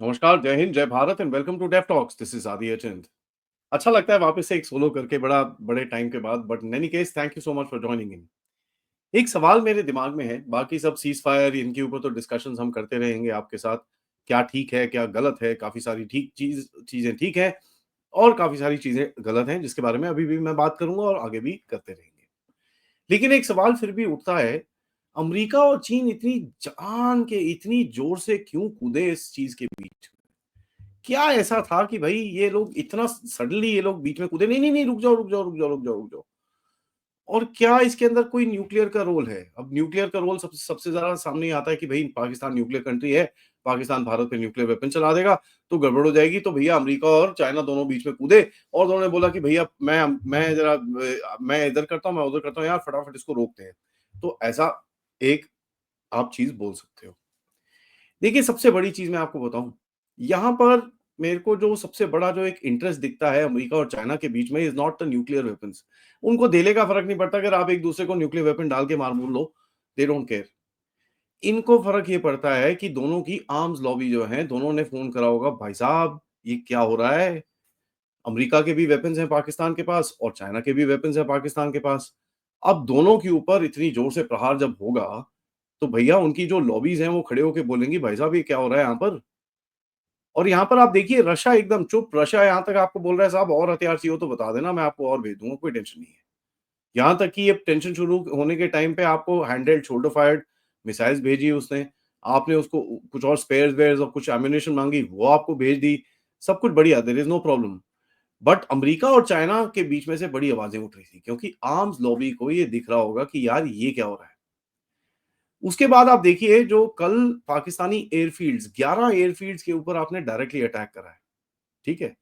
नमस्कार, जय हिंद, जय Bharat and welcome to Dev talks. This is Adi Achint. अच्छा लगता है वापस से एक सोलो करके बड़ा बड़े टाइम के बाद, but in any case thank you so much for joining in. एक सवाल मेरे दिमाग में है, बाकी सब सीज़ फायर इनके ऊपर तो डिस्कशंस हम करते रहेंगे आपके साथ। क्या ठीक है, क्या गलत है, काफ़ी सारी चीज़ें ठीक हैं और काफ़ी सारी चीज़ें गलत हैं, जिसके बारे में अभी भी मैं बात करूँगा और आगे भी करते रहेंगे। लेकिन एक सवाल फिर भी उठता है, अमेरिका और चीन इतनी जान के इतनी ज़ोर से क्यों कूदे इस चीज़ के बीच? क्या ऐसा था कि भई ये लोग इतना सडनली ये लोग बीच में कूदे, नहीं, नहीं, नहीं, रुक जाओ, रुक जाओ, रुक जाओ, रुक जाओ, रुक जाओ। और क्या इसके अंदर कोई न्यूक्लियर का रोल है? अब न्यूक्लियर का रोल सबसे सबसे ज़्यादा सामने ही आता है कि भई पाकिस्तान न्यूक्लियर कंट्री है, पाकिस्तान भारत पे न्यूक्लियर वेपन चला देगा, तो गड़बड़ हो जाएगी, तो भैया अमेरिका और चाइना दोनों बीच में कूदे और दोनों ने बोला कि भैया मैं ज़रा मैं इधर करता हूँ, मैं उधर करता हूँ, यार फटाफट इसको रोकते हैं। तो ऐसा एक आप चीज़ बोल सकते हो। देखिए, सबसे बड़ी चीज़ मैं आपको बताऊँ, यहाँ पर मेरे को जो सबसे बड़ा जो एक इंटरेस्ट दिखता है अमेरिका और चाइना के बीच में is not the nuclear weapons. उनको देले का फ़र्क नहीं पड़ता अगर आप एक-दूसरे को न्यूक्लियर वेपन डाल के मार-मुर लो, दे डोंट केयर। इनको फ़र्क ये पड़ता है कि दोनों की आर्म्स लॉबी जो है, दोनों ने फ़ोन करा होगा, भाई साहब ये क्या हो रहा है? अमेरिका के भी वेपन्स हैं पाकिस्तान के पास और चाइना के भी वेपन्स हैं पाकिस्तान के पास। अब दोनों के ऊपर इतनी ज़ोर से प्रहार जब होगा, तो भैया उनकी जो लॉबीज़ हैं, वो खड़े होके बोलेंगी, भाई साहब ये क्या हो रहा है यहाँ पर? और यहाँ पर आप देखिए रशिया एकदम चुप, रशिया यहाँ तक आपको बोल रहा है साहब और हथियार चाहिए हो तो बता देना मैं आपको और भेज दूँगा, कोई टेंशन नहीं है। यहाँ तक कि ये टेंशन शुरू होने के टाइम पे आपको हैंड-हेल्ड शोल्डर फायर्ड मिसाइल्स भेजी उसने, आपने उसको कुछ और स्पेयर्स-वेयर्स और कुछ एम्युनिशन माँगी, वो आपको भेज दी, सब कुछ बढ़िया, there is no problem. But America और चाइना के बीच में से बड़ी आवाज़ें उठ रही थी क्योंकि आर्म्स लॉबी को ये दिख रहा होगा कि यार ये क्या हो रहा है? उसके बाद आप देखिए जो कल पाकिस्तानी एयरफ़ील्ड्स 11 एयरफ़ील्ड्स के ऊपर आपने डायरेक्टली अटैक करा है, ठीक है?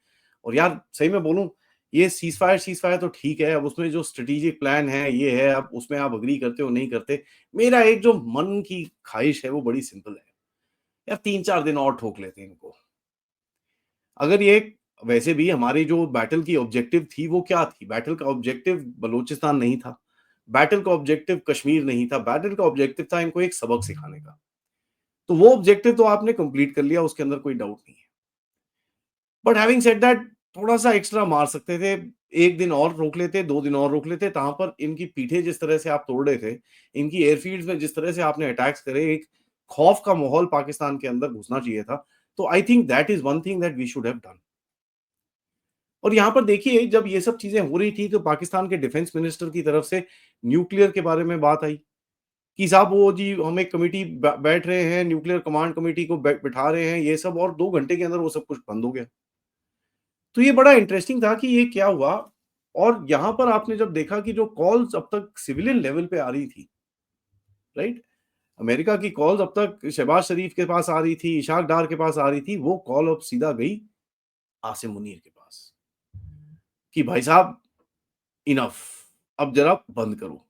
और यार सही में बोलूँ, ये सीज़फायर तो ठीक है, अब उसमें जो स्ट्रैटेजिक प्लान है, ये है, अब उसमें आप एग्री करते हो, नहीं करते। मेरा एक जो मन की ख़्वाहिश है, वो बड़ी सिंपल है। यार 3-4 दिन और ठोक लेते इनको। अगर ये वैसे भी हमारी जो बैटल की ऑब्जेक्टिव थी, वो क्या थी? बैटल का ऑब्जेक्टिव बलूचिस्तान नहीं था। बैटल का ऑब्जेक्टिव कश्मीर नहीं था। बैटल का ऑब्जेक्टिव था इनको एक सबक सिखाने का। तो वो ऑब्जेक्टिव तो आपने कंप्लीट कर लिया, उसके अंदर कोई डाउट नहीं है। बट हैविंग सेड दैट थोड़ा-सा एक्स्ट्रा मार सकते थे। 1 दिन और रोक लेते, 2 दिन और रोक लेते, तहाँ पर इनकी पीठें जिस तरह से आप तोड़ रहे थे, इनकी एयरफ़ील्ड्स में जिस तरह से आपने अटैक्स करे, एक खौफ का माहौल पाकिस्तान के अंदर घुसना चाहिए था। तो I think that is one thing that we should have done. और यहाँ पर देखिए जब ये सब चीज़ें हो रही थी, तो पाकिस्तान के डिफेंस मिनिस्टर की तरफ से न्यूक्लियर के बारे में बात आई कि साहब वो जी हम एक कमिटी बैठ रहे हैं, न्यूक्लियर कमांड कमिटी को बिठा रहे हैं, ये सब और 2 घंटे के अंदर वो सब कुछ बंद हो गया। तो ये बड़ा इंटरेस्टिंग था कि ये क्या हुआ और यहाँ पर आपने जब देखा कि जो कॉल्स अब तक सिविलियन लेवल पे आ रही थी, राइट? अमेरिका की कॉल्स अब तक शहबाज शरीफ के पास आ रही थी, इशाक डार के पास आ रही थी, वो कॉल अब सीधा गई आसिम मुनीर के पास कि भाई साहब इनफ, अब ज़रा बंद करो।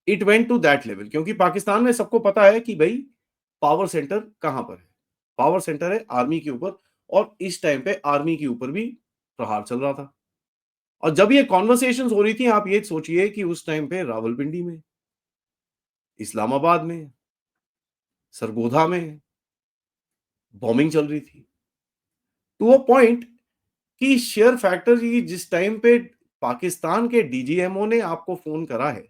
It went to that level क्योंकि पाकिस्तान में सबको पता है कि भई पावर सेंटर कहाँ पर है। पावर सेंटर है आर्मी के ऊपर और इस टाइम पे आर्मी के ऊपर भी प्रहार चल रहा था। और जब ये कन्वर्सेशंस हो रही थी, आप ये सोचिए कि उस टाइम पे रावलपिंडी में, इस्लामाबाद में, सरगोधा में बॉम्बिंग चल रही थी। टू अ पॉइंट कि शेयर फैक्टर की जिस टाइम पे पाकिस्तान के डीजीएमओ ने आपको फ़ोन करा है,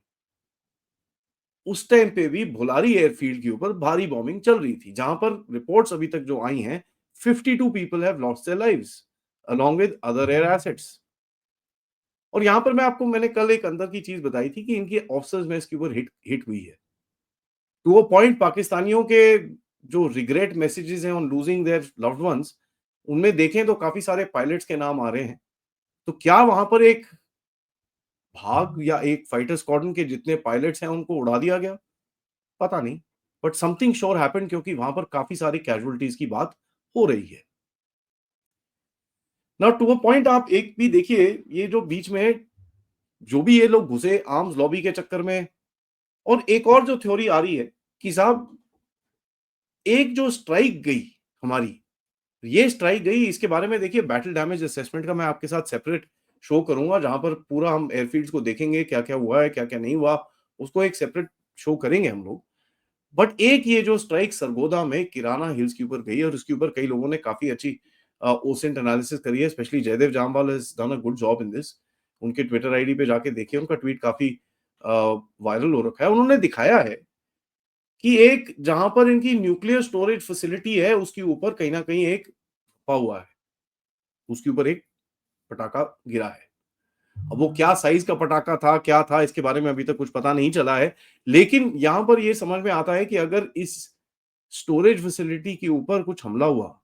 उस टाइम पे भी भुलारी एयरफील्ड के ऊपर भारी बॉम्बिंग चल रही थी, जहां पर रिपोर्ट्स अभी तक जो आई हैं, 52 people have lost their lives along with other air assets. और यहां पर मैंने कल एक अंदर की चीज बताई थी कि इनकी ऑफिसर्स में इसके ऊपर हिट हिट हुई है। टू अ पॉइंट पाकिस्तानियों के जो रिग्रेट मैसेजेस हैं on losing their loved ones, उनमें देखें तो काफी सारे पायलट्स के नाम आ रहे हैं। तो क्या वहां पर एक भाग या एक फाइटर स्क्वाड्रन के जितने पायलट्स हैं उनको उड़ा दिया गया? पता नहीं, बट समथिंग श्योर हैपेंड क्योंकि वहां पर काफी सारी कैजुअलिटीज की बात हो रही है। नाउ टू अ पॉइंट आप एक भी देखिए, ये जो बीच में जो भी ये लोग घुसे आर्म्स लॉबी के चक्कर में, और एक और जो थ्योरी आ रही है कि साहब एक जो स्ट्राइक गई हमारी, ये स्ट्राइक गई, इसके बारे में देखिए बैटल डैमेज असेसमेंट का मैं आपके साथ सेपरेट शो करूंगा, जहां पर पूरा हम एयरफील्ड्स को देखेंगे क्या क्या हुआ है क्या क्या नहीं हुआ, उसको एक सेपरेट शो करेंगे हम लोग। बट एक ये जो स्ट्राइक सरगोदा में किराना हिल्स के ऊपर गई और उसके ऊपर कई लोगों ने काफ़ी अच्छी ओसेंट एनालिसिस करी है, specially Jaidev Jamwal has done a good job in this. उनके ट्विटर आईडी पे जाके देखिए, उनका ट्वीट काफ़ी अ, वायरल हो रखा है। उन्होंने दिखाया है कि एक जहाँ पर इनकी न्यूक्लियर स्टोरेज फैसिलिटी है, उसके ऊपर कहीं न कहीं एक छुपा हुआ है। उसके ऊपर एक पटाखा गिरा है। अब वो क्या साइज़ का पटाखा था, क्या था, इसके बारे में अभी तक कुछ पता नहीं चला है। लेकिन यहाँ पर ये समझ में आता है कि अगर इस स्टोरेज फैसिलिटी के ऊपर कुछ हमला हुआ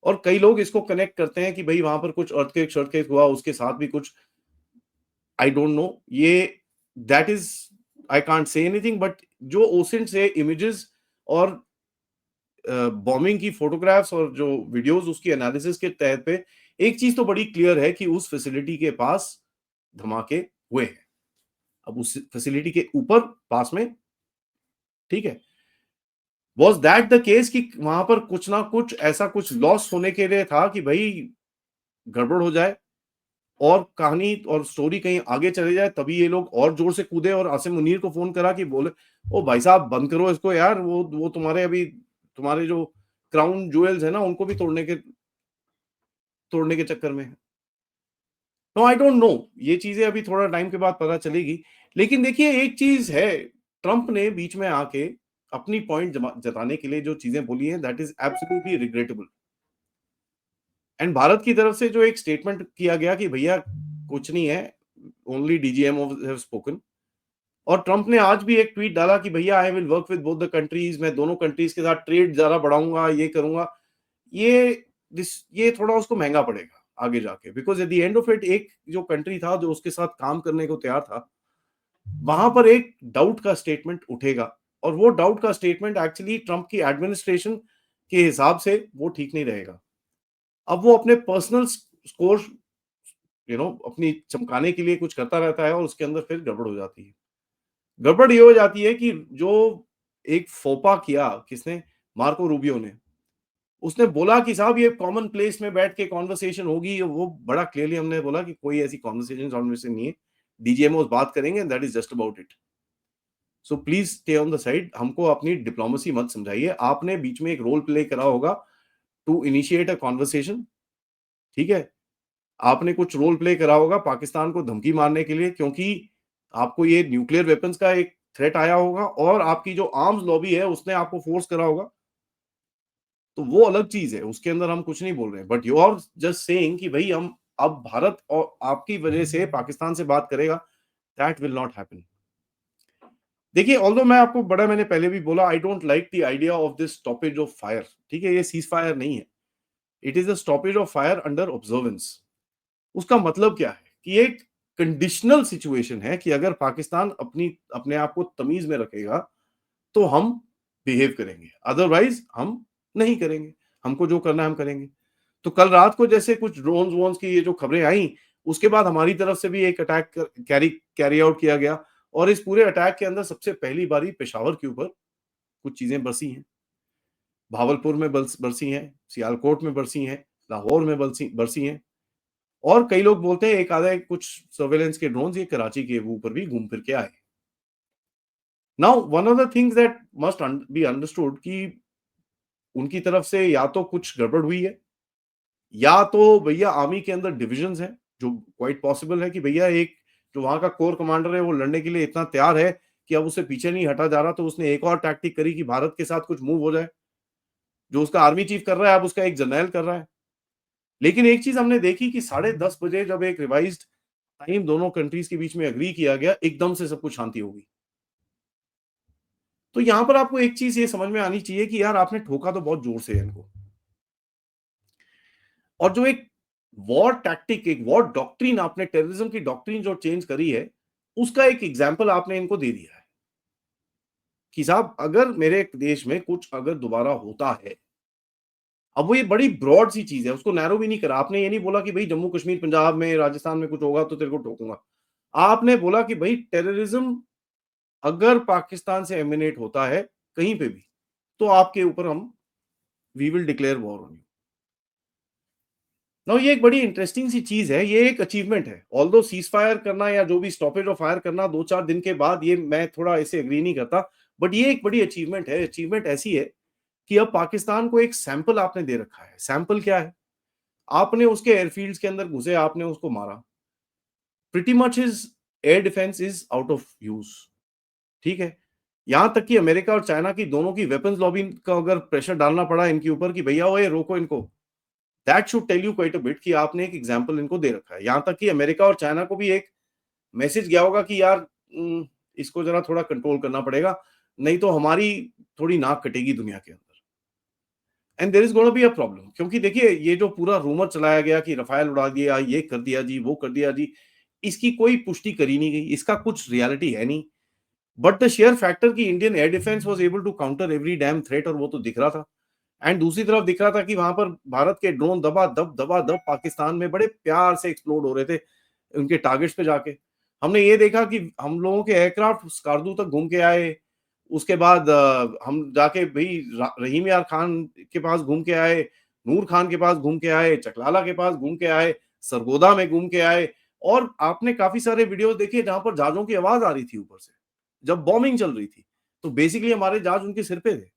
और कई लोग इसको कनेक्ट करते हैं कि भई वहाँ पर कुछ अर्थक्वेक हुआ, उसके साथ भी कुछ आई डोंट नो, ये that is I can't say anything, but जो ओसिंट से इमेजेस और बॉम्बिंग की फोटोग्राफ्स और जो वीडियोस उसकी एनालिसिस के तहत पे एक चीज तो बड़ी क्लियर है कि उस फैसिलिटी के पास धमाके हुए हैं। अब उस फैसिलिटी के ऊपर पास में, ठीक है, वाज दैट द केस कि वहां पर कुछ ना कुछ ऐसा कुछ लॉस होने के लिए था कि भाई गड़बड़ हो जाए और कहानी और स्टोरी कहीं आगे चले जाए, तभी ये लोग और जोर से कूदे और आसिम मुनीर को फोन करा कि बोले ओ भाई साहब बंद करो इसको यार, वो तुम्हारे अभी तुम्हारे जो क्राउन ज्वेल्स है ना उनको भी तोड़ने के चक्कर में है। नो आई डोंट नो, ये चीजें अभी थोड़ा टाइम के बाद पता चलेगी। लेकिन देखिए एक चीज है, ट्रंप ने बीच में आके अपनी पॉइंट जताने के लिए जो चीजें बोली हैं that is absolutely regrettable. And Bharat की तरफ से जो एक स्टेटमेंट किया गया कि भैया कुछ नहीं है, ओनली डीजीएमओ हैव स्पोकन। और ट्रंप ने आज भी एक ट्वीट डाला कि भैया I will work with both the countries, मैं दोनों कंट्रीज के साथ ट्रेड ज्यादा बढ़ाऊंगा, ये करूंगा। ये ये थोड़ा उसको महंगा पड़ेगा आगे जाके, because at the end of it एक जो कंट्री था जो उसके साथ काम करने को तैयार था, वहां पर एक डाउट का स्टेटमेंट उठेगा। और वो डाउट का स्टेटमेंट एक्चुअली ट्रंप की एडमिनिस्ट्रेशन के हिसाब से वो ठीक नहीं रहेगा। अब वो अपने पर्सनल स्कोर अपनी चमकाने के लिए कुछ करता रहता है और उसके अंदर फिर गड़बड़ हो जाती है। गड़बड़ ये हो जाती है कि जो एक फोपा किया किसने, मार्को रूबियो ने, उसने बोला कि साहब ये कॉमन प्लेस में बैठ के कॉन्वर्सेशन होगी, वो बड़ा क्लियरली हमने बोला कि कोई ऐसी कॉन्वर्सेशन नहीं है, डीजीएमओ बात करेंगे, that is just about it. So please stay on the side, हमको अपनी डिप्लोमेसी मत समझाइए। आपने बीच में एक रोल प्ले करा होगा टू इनिशिएट अ कॉन्वर्सेशन, ठीक है, आपने कुछ रोल प्ले करा होगा पाकिस्तान को धमकी मारने के लिए, क्योंकि आपको ये न्यूक्लियर वेपन्स का एक थ्रेट आया होगा और आपकी जो आर्म्स लॉबी है उसने आपको फोर्स करा होगा। तो वो अलग चीज है, उसके अंदर हम कुछ नहीं बोल रहे हैं, but you are just saying कि भाई हम अब भारत और आपकी वजह से पाकिस्तान से बात करेगा, दैट विल नॉट हैपन। देखिए ऑल्दो मैं आपको बड़ा, मैंने पहले भी बोला, I don't like the idea of this stoppage of fire, ठीक है, ये सीज फायर नहीं है, it is a stoppage of fire under observance. उसका मतलब क्या है कि एक कंडीशनल सिचुएशन है कि अगर पाकिस्तान अपने आप को तमीज में रखेगा तो हम बिहेव करेंगे, अदरवाइज हम नहीं करेंगे। हमको जो करना है हम करेंगे। तो कल रात को जैसे कुछ ड्रोन्स वोन्स की ये जो खबरें आई, उसके बाद हमारी तरफ से भी एक अटैक कैरी आउट किया गया और इस पूरे अटैक के अंदर सबसे पहली बारी पेशावर के ऊपर कुछ चीजें बरसी हैं, भावलपुर में बरसी हैं, सियालकोट में बरसी हैं, लाहौर में बरसी हैं। और कई लोग बोलते हैं एक आधा कुछ सर्वेलेंस के ड्रोन्स ये कराची के ऊपर भी घूम फिर के आए। Now one of the things that must be understood कि उनकी तरफ से या तो कुछ गड़बड़ हुई है, या तो भैया आर्मी के अंदर डिविजन्स हैं, जो क्वाइट पॉसिबल है कि भैया एक जो वहां का कोर कमांडर है वो लड़ने के लिए इतना तैयार है कि अब उसे पीछे नहीं हटा जा रहा, तो उसने एक और टैक्टिक करी कि भारत के साथ कुछ मूव हो जाए। जो उसका आर्मी चीफ कर रहा है अब उसका एक जर्नैल कर रहा है। लेकिन एक चीज हमने देखी कि 10:30 बजे जब एक रिवाइज्ड टाइम दोनों कंट्रीज के बीच में एग्री किया गया, एकदम से सब कुछ शांति हो गई। तो यहां पर आपको एक चीज ये समझ में आनी चाहिए कि यार आपने ठोका तो बहुत जोर से है इनको। और जो एक वॉर टैक्टिक, एक वॉर डॉक्ट्रिन आपने टेररिज्म की डॉक्ट्रिन जो चेंज करी है, उसका एक एग्जाम्पल आपने इनको दे दिया है कि साहब अगर मेरे देश में कुछ अगर दोबारा होता है, अब वो ये बड़ी ब्रॉड सी चीज है, उसको नैरो भी नहीं करा आपने। ये नहीं बोला कि भाई जम्मू कश्मीर पंजाब में राजस्थान में कुछ होगा तो तेरे को ठोकूंगा। आपने बोला कि भाई टेररिज्म अगर पाकिस्तान से एमिनेट होता है कहीं पे भी, तो आपके ऊपर हम we will declare war on you. No ये एक बड़ी इंटरेस्टिंग सी चीज है, ये एक अचीवमेंट है। ऑल्दो सीज फायर करना या जो भी स्टॉपेज ऑफ फायर करना 2-4 दिन के बाद, ये मैं थोड़ा इसे एग्री नहीं करता। बट ये एक बड़ी अचीवमेंट है। अचीवमेंट ऐसी है कि अब पाकिस्तान को एक सैंपल आपने दे रखा है। सैंपल क्या है? आपने उसके एयरफील्ड्स के अंदर घुसे, आपने उसको मारा। Pretty much his air defence is out of use. ठीक है? यहां तक कि अमेरिका और चाइना की दोनों की वेपन्स लॉबी का अगर प्रेशर डालना पड़ा इनके ऊपर कि भैया ओए रोको इनको, that should tell you quite a bit कि आपने एक एग्जांपल इनको दे रखा है। यहां तक कि अमेरिका और चाइना को भी एक मैसेज गया होगा कि यार इसको जरा थोड़ा कंट्रोल करना पड़ेगा, नहीं तो हमारी थोड़ी नाक कटेगी दुनिया के अंदर। And there is gonna be a problem, क्योंकि देखिए ये जो पूरा रूमर चलाया गया कि रफाल उड़ा दिया, ये कर दिया जी, वो कर दिया जी, इसकी कोई पुष्टि करी नहीं गई, इसका कुछ रियलिटी है नहीं। बट द शेयर फैक्टर कि Indian air defence was able to counter every damn threat, और वो तो दिख रहा था। एंड दूसरी तरफ दिख रहा था कि वहां पर भारत के ड्रोन दबा दब पाकिस्तान में बड़े प्यार से एक्सप्लोड हो रहे थे उनके टारगेट्स पे जाके। हमने ये देखा कि हम लोगों के एयरक्राफ्ट स्कार्दू तक घूम के आए। उसके बाद हम जाके भाई रहीम यार खान के पास घूम के आए, नूर खान के पास घूम के आए, चकलाला के पास घूम के आए, सरगोदा में घूम के आए। और आपने काफी सारे वीडियोस देखे जहां पर जहाजों की आवाज आ रही थी ऊपर से, जब बॉम्बिंग चल रही थी। तो बेसिकली हमारे जहाज उनके सिर पे थे।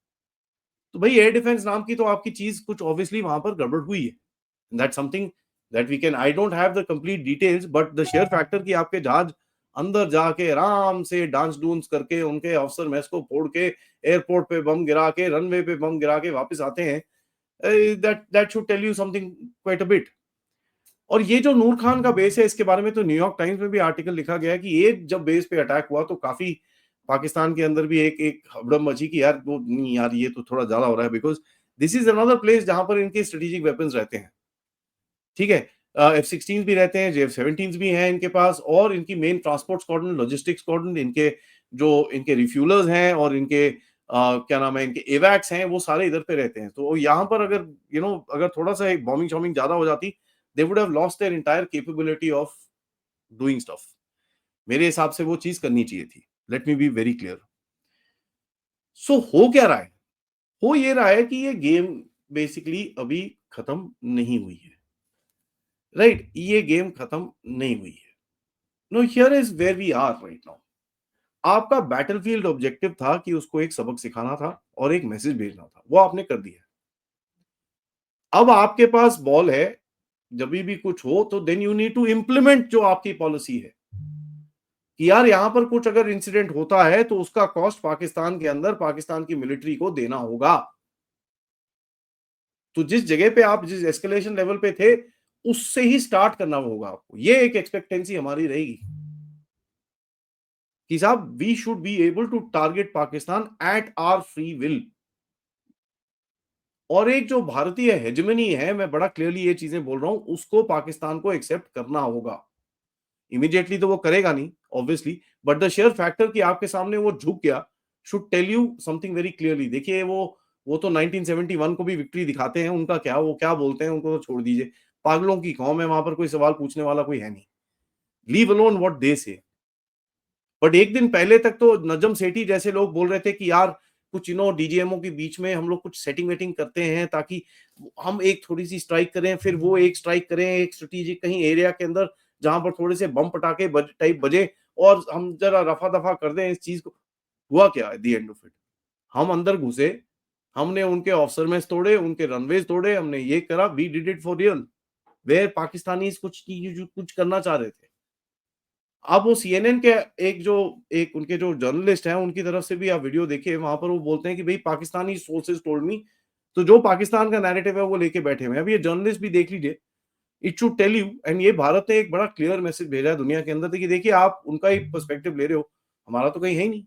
तो भाई एयर डिफेंस नाम की तो आपकी चीज कुछ ऑब्वियसली वहां पर गड़बड़ हुई है। That's something that we can, I don't have the complete details, but the sheer factor कि आपके जहाज अंदर जाके आराम से डांस डूंस करके उनके अफसर मैस को फोड़ के एयरपोर्ट पे बम गिरा के रनवे पे बम गिरा के वापस आते हैं, that that should tell you something quite a bit. और ये जो नूर खान का बेस है, इसके बारे में तो न्यूयॉर्क टाइम्स में भी आर्टिकल लिखा गया कि ये जब बेस पे अटैक हुआ तो काफी पाकिस्तान के अंदर भी एक एक हड़बड़ी मची कि यार वो नहीं यार, ये तो थोड़ा ज्यादा हो रहा है, because this is another place जहां पर इनके स्ट्रेटेजिक वेपन्स रहते हैं। ठीक है? F-16 भी रहते हैं, JF-17 भी हैं इनके पास, और इनकी main transport squadron, logistics squadron, इनके जो इनके रिफ्यूलर्स हैं और इनके क्या नाम है, इनके एवैक्स हैं, वो सारे इधर पे रहते हैं। तो यहाँ पर अगर अगर थोड़ा सा बॉम्बिंग शॉमिंग ज्यादा हो जाती, they would have lost their entire capability of doing stuff. मेरे हिसाब से वो चीज करनी चाहिए थी। Let me be very clear. So हो क्या रहा है? हो ये रहा है कि ये गेम बेसिकली अभी खत्म नहीं हुई है। राइट? ये गेम खत्म नहीं हुई है। No, here is where we are right now. आपका बैटलफील्ड ऑब्जेक्टिव था कि उसको एक सबक सिखाना था और एक मैसेज भेजना था, वो आपने कर दिया। अब आपके पास बॉल है, जब भी कुछ हो तो then you need to implement जो आपकी पॉलिसी है कि यार यहां पर कुछ अगर इंसिडेंट होता है तो उसका कॉस्ट पाकिस्तान के अंदर पाकिस्तान की मिलिट्री को देना होगा। तो जिस जगह पे आप जिस एस्केलेशन लेवल पे थे, उससे ही स्टार्ट करना होगा आपको। ये एक एक्सपेक्टेंसी हमारी रहेगी कि साहब we should be able to target Pakistan at our free will. और एक जो भारतीय हेजेमनी है, मैं बड़ा क्लियरली ये चीजें बोल रहा हूं, उसको पाकिस्तान को एक्सेप्ट करना होगा। इमीडिएटली तो वो करेगा नहीं obviously, but the sheer factor कि आपके सामने वो झुक गया should tell you something very clearly. देखिए वो तो 1971 को भी विक्ट्री दिखाते हैं, उनका क्या, वो क्या बोलते हैं उनको तो छोड़ दीजिए। पागलों की कौम है, वहां पर कोई सवाल पूछने वाला कोई है नहीं। लीव अलोन व्हाट दे से। बट एक दिन पहले तक तो नजम सेठी जैसे लोग बोल रहे थे कि यार कुछ डीजीएमओ के बीच में हम लोग कुछ सेटिंग वेटिंग करते हैं ताकि हम एक थोड़ी सी स्ट्राइक करें, फिर वो एक स्ट्राइक करें एक स्ट्रेटेजिक कहीं एरिया के अंदर जहां पर थोड़े से बम पटाखे टाइप बजे, और हम जरा रफा दफा कर दें इस चीज को। हुआ क्या eight the end of it? हम अंदर घुसे, हमने उनके ऑफिसर मेस तोड़े, उनके रनवेज तोड़े, हमने ये करा, we did it for real. Where Pakistani कुछ करना चाह रहे थे। आप वो सीएनएन के एक उनके जो जर्नलिस्ट हैं उनकी तरफ से भी आप वीडियो देखिए, वहां पर वो बोलते हैं कि भाई पाकिस्तानी सोर्सेज टोल्ड मी। तो जो पाकिस्तान का नैरेटिव है वो लेके बैठे हुए हैं। अब ये जर्नलिस्ट भी देख लीजिए, it should tell you. And ये भारत ने एक बड़ा क्लियर मैसेज भेजा है दुनिया के अंदर कि देखिए आप उनका ही पर्सपेक्टिव ले रहे हो, हमारा तो कहीं है ही नहीं।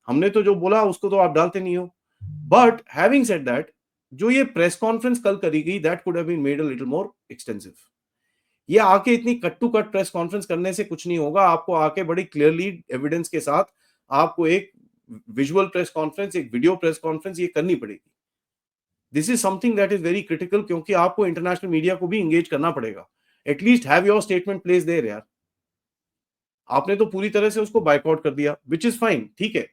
हमने तो जो बोला उसको तो आप डालते नहीं हो। बट हैविंग सेड दैट, जो ये प्रेस कॉन्फ्रेंस कल करी गई, that could have been made a little more extensive. ये आके इतनी cut to cut press conference करने से कुछ नहीं होगा। आपको आके बड़ी क्लियरली एविडेंस के साथ आपको एक विजुअल प्रेस कॉन्फ्रेंस, एक वीडियो प्रेस कॉन्फ्रेंस ये करनी पड़ेगी। This is something that is very critical, क्योंकि आपको इंटरनेशनल मीडिया को भी इंगेज करना पड़ेगा। At least have your statement place there यार। आपने तो पूरी तरह से उसको बायकॉट कर दिया, विच इज फाइन, ठीक है।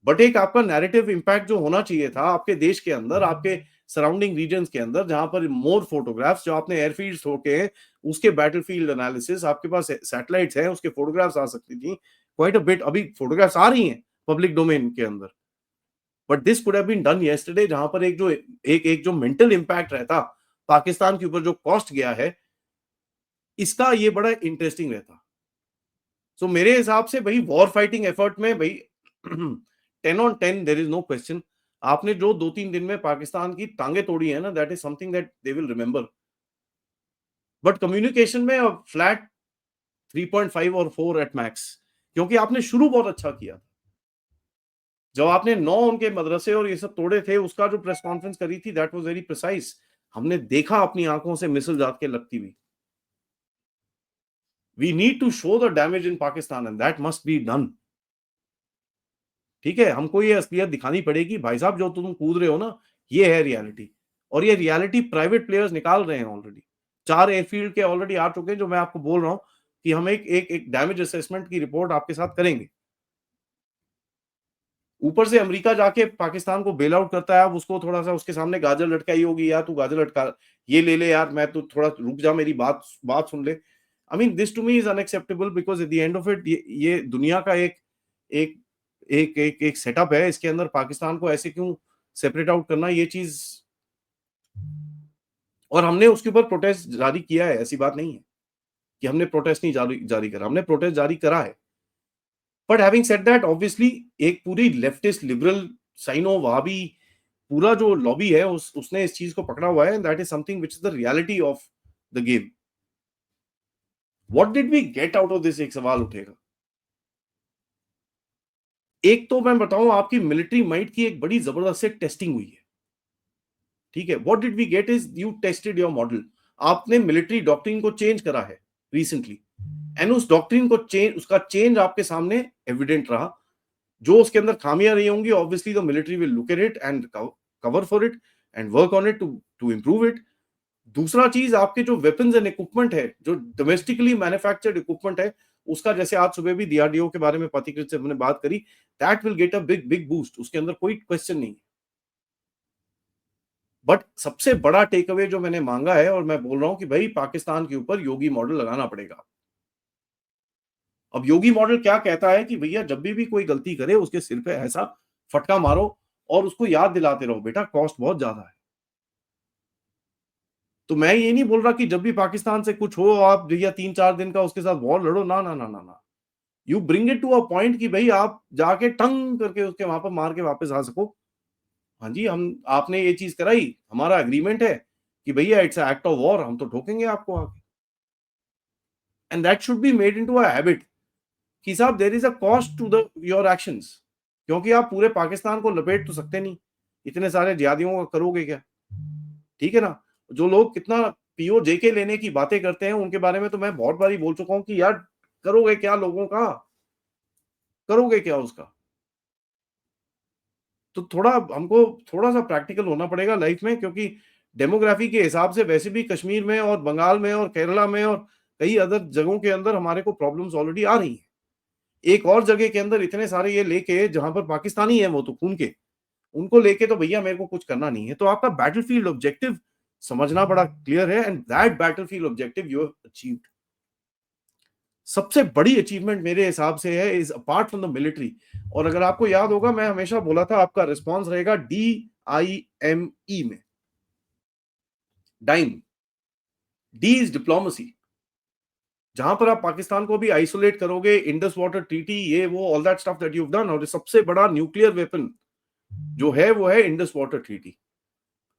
बट एक आपका नैरेटिव इंपैक्ट जो होना चाहिए था आपके देश के अंदर, आपके सराउंडिंग रीजन्स के अंदर, जहां पर मोर फोटोग्राफ्स जो आपने एयरफील्ड्स होके हैं उसके बैटलफील्ड एनालिसिस, आपके पास सैटेलाइट्स हैं उसके फोटोग्राफ्स आ सकती थी क्वाइट अ बिट। अभी फोटोग्राफ्स आ रही हैं पब्लिक डोमेन के अंदर, but this could have been done yesterday, जहां पर एक जो मेंटल इंपैक्ट रहता पाकिस्तान के ऊपर, जो कॉस्ट गया है इसका, ये बड़ा इंटरेस्टिंग रहता। सो मेरे हिसाब से भाई वॉर फाइटिंग एफर्ट में भाई 10 on 10 there is no question. आपने जो 2-3 दिन में पाकिस्तान की टांगे तोड़ी है ना, that is something that they will remember. But communication में फ्लैट 3.5 और 4 एट मैक्स, क्योंकि आपने शुरू बहुत अच्छा किया। जब आपने 9 उनके मदरसे और ये सब तोड़े थे, उसका जो प्रेस कॉन्फ्रेंस करी थी, दैट वाज वेरी प्रिसाइज। हमने देखा अपनी आंखों से मिसल जात के लगती हुई। We need to show the damage in Pakistan and that must be done. ठीक है, हमको ये असलियत दिखानी पड़ेगी भाई साहब, जो तुम कूद रहे हो ना, ये है रियलिटी। और ये रियलिटी प्राइवेट प्लेयर्स निकाल रहे हैं ऑलरेडी। 4 एयरफील्ड के ऑलरेडी आ चुके हैं, जो मैं आपको बोल रहा हूं कि हम एक डैमेज असेसमेंट की रिपोर्ट आपके साथ करेंगे। ऊपर से अमेरिका जाके पाकिस्तान को बेल आउट करता है, अब उसको थोड़ा सा उसके सामने गाजर लटकाई होगी, यार तू गाजर लटका, ये ले ले यार, मैं तो थोड़ा रुक जा, मेरी बात बात सुन ले। I mean this to me is unacceptable, because at the end of it ये दुनिया का एक एक सेटअप है, इसके अंदर पाकिस्तान को ऐसे क्यों सेपरेट आउट करना, ये चीज। और हमने उसके ऊपर प्रोटेस्ट जारी किया है, ऐसी बात नहीं है कि हमने प्रोटेस्ट नहीं जारी जारी करा, हमने प्रोटेस्ट जारी करा है। But having said that, obviously एक पूरी लेफ्टिस्ट लिबरल साइनो वहाबी पूरा जो लॉबी है, उसने इस चीज को पकड़ा हुआ है, that is something which is the reality of the game. What did we get out of this, एक सवाल उठेगा। एक तो मैं बताऊं, आपकी मिलिट्री माइट की एक बड़ी जबरदस्त से टेस्टिंग हुई है। ठीक है, what did we get is you tested your model. आपने मिलिट्री डॉक्ट्रिन को चेंज करा है रिसेंटली, एंड उस डॉक्ट्रिन को चेंज, उसका चेंज आपके सामने एविडेंट रहा। जो उसके अंदर खामियां रही होंगी, obviously the military will look at it and cover for it and work on it to improve it. दूसरा चीज, आपके जो वेपन्स एंड इक्विपमेंट है, जो डोमेस्टिकली मैन्युफैक्चर्ड इक्विपमेंट है, उसका जैसे आज सुबह भी डीआरडीओ के बारे में पथिकृत से हमने बात करी, that will get a big big boost, उसके अंदर कोई क्वेश्चन नहीं। बट सबसे बड़ा टेक अवे जो मैंने मांगा है, और मैं बोल रहा हूं कि भाई पाकिस्तान के ऊपर योगी मॉडल लगाना पड़ेगा। अब योगी मॉडल क्या कहता है कि भैया जब भी कोई गलती करे, उसके सिर पे ऐसा फटका मारो और उसको याद दिलाते रहो, बेटा कॉस्ट बहुत ज्यादा है। तो मैं ये नहीं बोल रहा कि जब भी पाकिस्तान से कुछ हो, आप भैया 3-4 दिन का उसके साथ वॉर लड़ो, ना ना ना ना ना। You bring it to a point कि भाई आप जाके टंग करके उसके वहां पर मार के वापस आ सको। हाँ जी, हम आपने ये चीज कराई, हमारा एग्रीमेंट है कि भैया इट्स एक्ट ऑफ वॉर, हम तो ठोकेंगे आपको आके। And that should be made into a habit कि साहब there is a cost to the your actions. क्योंकि आप पूरे पाकिस्तान को लपेट तो सकते नहीं, इतने सारे जिहादियों का करोगे क्या। ठीक है ना। जो लोग कितना पीओ जेके लेने की बातें करते हैं, उनके बारे में तो मैं बहुत बारी बोल चुका हूं कि यार करोगे क्या लोगों का, करोगे क्या उसका। तो थोड़ा हमको थोड़ा सा प्रैक्टिकल होना पड़ेगा लाइफ में, क्योंकि डेमोग्राफी के हिसाब से वैसे भी कश्मीर में और बंगाल में और केरला में और कई अदर जगहों के अंदर हमारे को प्रॉब्लम्स ऑलरेडी आ रही हैं। एक और जगह के अंदर इतने सारे ये लेके, जहां पर पाकिस्तानी है वो तो खून के, उनको लेके तो भैया मेरे को कुछ करना नहीं है। तो आपका बैटलफील्ड ऑब्जेक्टिव समझना बड़ा क्लियर है, and that battlefield objective you have achieved. सबसे बड़ी अचीवमेंट मेरे हिसाब से है is apart from the military. और अगर आपको याद होगा, मैं हमेशा बोला था आपका रिस्पांस रहेगा DIME में, डाइम, डी इज डिप्लोमेसी। जहां पर आप पाकिस्तान को भी आइसोलेट करोगे, इंडस वाटर ट्रीटी, ये वो all that stuff that you have done, और सबसे बड़ा न्यूक्लियर वेपन जो है वो है इंडस वाटर ट्रीटी।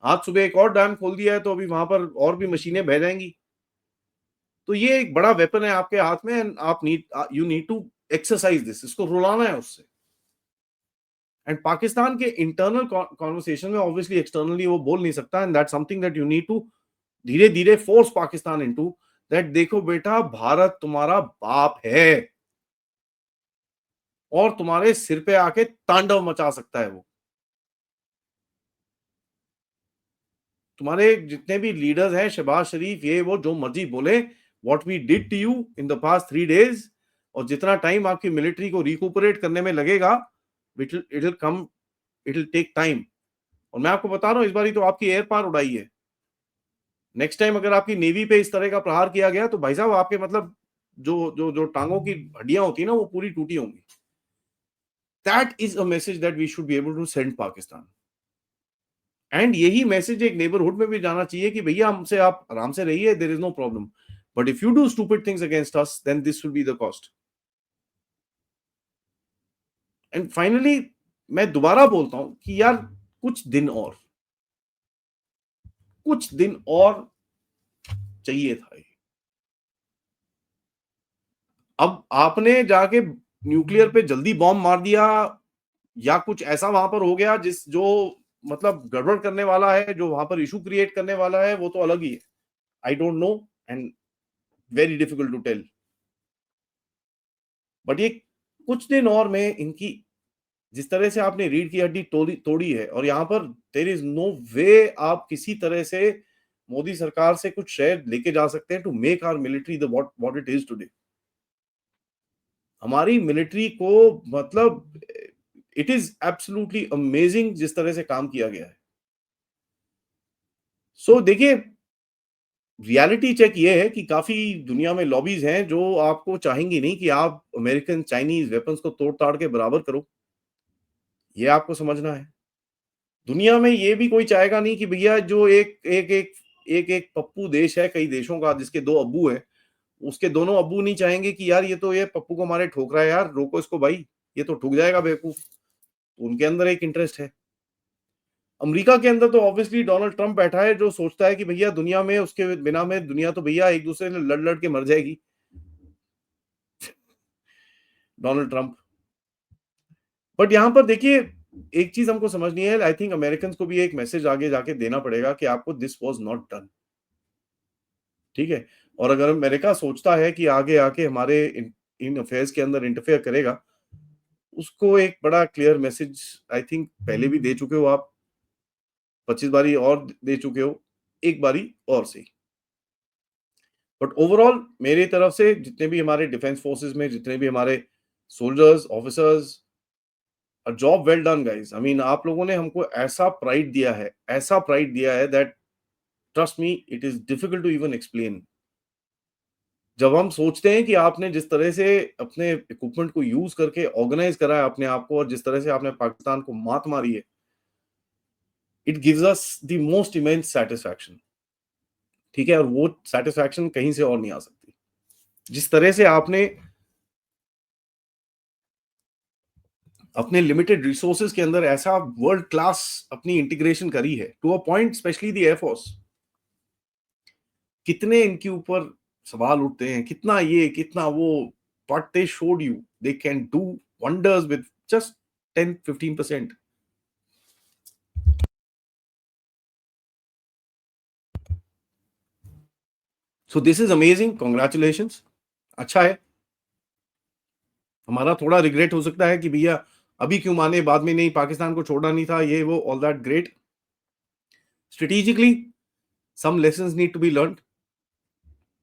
आज सुबह एक और डैम खोल दिया है, तो अभी वहां पर और भी मशीनें बह जाएंगी। तो ये एक बड़ा वेपन है आपके हाथ में, एंड आप need you need to exercise this, इसको रुलाना है उससे। एंड पाकिस्तान के इंटरनल कॉन्वर्सेशन में ऑब्वियसली एक्सटर्नली वो बोल नहीं सकता, and that something that you need to धीरे धीरे फोर्स पाकिस्तान इनटू दैट, देखो बेटा भारत तुम्हारा बाप है और तुम्हारे सिर पे आके तांडव मचा सकता है वो। तुम्हारे जितने भी लीडर्स हैं, शहबाज शरीफ, ये वो जो मर्जी बोले, what we did to you in the past 3 days, और जितना टाइम आपकी मिलिट्री को रिकूपरेट करने में लगेगा, it will come, it will take time. और मैं आपको बता रहा हूं, इस बार तो आपकी एयर पार उड़ाई है। नेक्स्ट टाइम अगर आपकी नेवी पे इस तरह का प्रहार किया गया, तो भाई साहब आपके मतलब जो जो जो टांगों की हड्डियां होती है ना, वो पूरी टूटी होंगी। That is a message that we should be able to send Pakistan. And यही मैसेज एक नेबरहुड में भी जाना चाहिए कि भैया हमसे आप आराम से रहिए, there is no problem, but if you do stupid things against us then this will be the cost. And finally मैं दोबारा बोलता हूं कि यार कुछ दिन और चाहिए था ये। अब आपने जाके न्यूक्लियर पे जल्दी बॉम्ब मार दिया या कुछ ऐसा वहां पर हो गया जिस जो मतलब गड़बड़ करने वाला है, जो वहां पर इशू क्रिएट करने वाला है, वो तो अलग ही है। I don't know and very difficult to tell, but ये कुछ दिन और में इनकी जिस तरह से आपने रीढ़ की हड्डी तोड़ी है, और यहाँ पर देयर इज नो वे आप किसी तरह से मोदी सरकार से कुछ श्रेय लेके जा सकते हैं to make our military the what it is today. हमारी मिलिट्री को मतलब इट इज एब्सोल्युटली अमेजिंग जिस तरह से काम किया गया है। सो देखिए, रियलिटी चेक ये है कि काफी दुनिया में लॉबीज हैं जो आपको चाहेंगी नहीं कि आप अमेरिकन चाइनीज वेपन्स को तोड़ ताड़ के बराबर करो। ये आपको समझना है। दुनिया में ये भी कोई चाहेगा नहीं कि भैया जो एक पप्पू देश है कई देशों का जिसके दो अब्बू हैं, उसके दोनों अब्बू नहीं चाहेंगे कि यार ये तो ये पप्पू को मारे ठोक रहा है, यार रोको इसको भाई, ये तो ठुक जाएगा बेवकूफ। उनके अंदर एक इंटरेस्ट है। अमेरिका के अंदर तो ऑब्वियसली डोनाल्ड ट्रंप बैठा है जो सोचता है कि भैया दुनिया में उसके बिना में दुनिया तो भैया एक दूसरे से लड़ लड़ के मर जाएगी। Donald Trump. बट यहां पर देखिए, एक चीज हमको समझनी है, आई थिंक अमेरिकन को भी एक मैसेज आगे जाके देना पड़ेगा कि आपको दिस वाज नॉट डन। ठीक है। और अगर अमेरिका सोचता है कि आगे आके हमारे इन अफेयर्स के अंदर इंटरफेयर करेगा, उसको एक बड़ा क्लियर मैसेज आई थिंक पहले भी दे चुके हो आप, 25 बारी और दे चुके हो, एक बारी और सही। बट ओवरऑल मेरी तरफ से जितने भी हमारे डिफेंस फोर्सेस में जितने भी हमारे soldiers officers, a job well done guys. I mean आप लोगों ने हमको ऐसा प्राइड दिया है that trust me it is difficult to even explain. जब हम सोचते हैं कि आपने जिस तरह से अपने इक्विपमेंट को यूज करके ऑर्गेनाइज करा है अपने आप को, और जिस तरह से आपने पाकिस्तान को मात मारी है, it gives us the most immense satisfaction. ठीक है। और वो सेटिस्फैक्शन कहीं से और नहीं आ सकती। जिस तरह से आपने अपने लिमिटेड रिसोर्सेज के अंदर ऐसा वर्ल्ड क्लास अपनी इंटीग्रेशन करी है to a point, specially the air force, कितने इनके ऊपर सवाल उठते हैं, कितना ये कितना वो, but they showed you they can do wonders with just 10-15%। So this is amazing, congratulations. अच्छा है। हमारा थोड़ा रिग्रेट हो सकता है कि भैया अभी क्यों माने, बाद में नहीं, पाकिस्तान को छोड़ना नहीं था, ये वो all that great. Strategically some lessons need to be learn.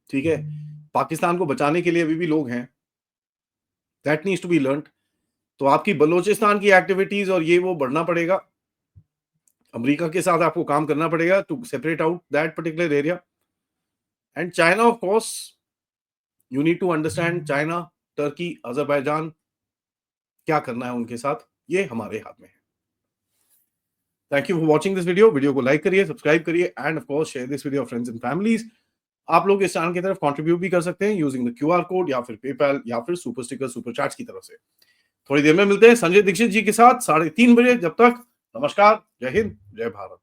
ठीक है। पाकिस्तान को बचाने के लिए अभी भी लोग हैं, that needs to be learn. तो आपकी बलोचिस्तान की एक्टिविटीज और ये वो बढ़ना पड़ेगा। अमेरिका के साथ आपको काम करना पड़ेगा to separate out that particular area. And China of course, you need to understand China, Turkey, Azerbaijan, क्या करना है उनके साथ, ये हमारे हाथ में है। Thank you for watching this video. Video को लाइक करिए, सब्सक्राइब करिए end of course share this video friends and families. आप लोग इस चैनल की तरफ कंट्रीब्यूट भी कर सकते हैं यूजिंग द क्यूआर कोड या फिर पेपैल या फिर सुपर स्टिकर सुपर चैट्स की तरफ से। थोड़ी देर में मिलते हैं संजय दीक्षित जी के साथ 3:30 बजे। जब तक नमस्कार, जय हिंद, जय भारत।